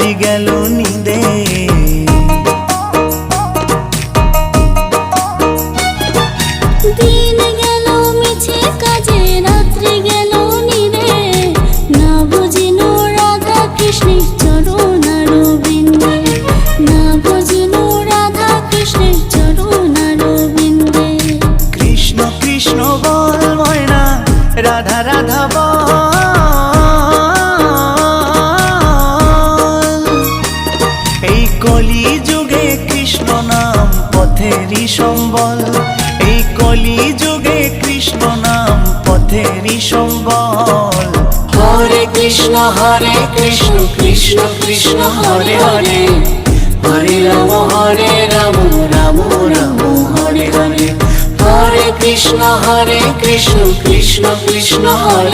রাত্রি গেল নিদে। দিন গেল মিছে কাজে, রাত্রি গেল নিরে, না বুঝিল রাধা কৃষ্ণের চরণারবিন্দে, না বুঝিল রাধা কৃষ্ণের চরণারবিন্দে। কৃষ্ণ কৃষ্ণ বল ময়না, রাধা রাধা বল। এই কলি যুগে কৃষ্ণ নাম পথেরই সম্বল, এই কলি যুগে কৃষ্ণ নাম পথেরই সম্বল। হরে কৃষ্ণ কৃষ্ণ কৃষ্ণ হরে হরে, হরে রাম রাম রাম হরে হরে। হরে কৃষ্ণ কৃষ্ণ কৃষ্ণ হরে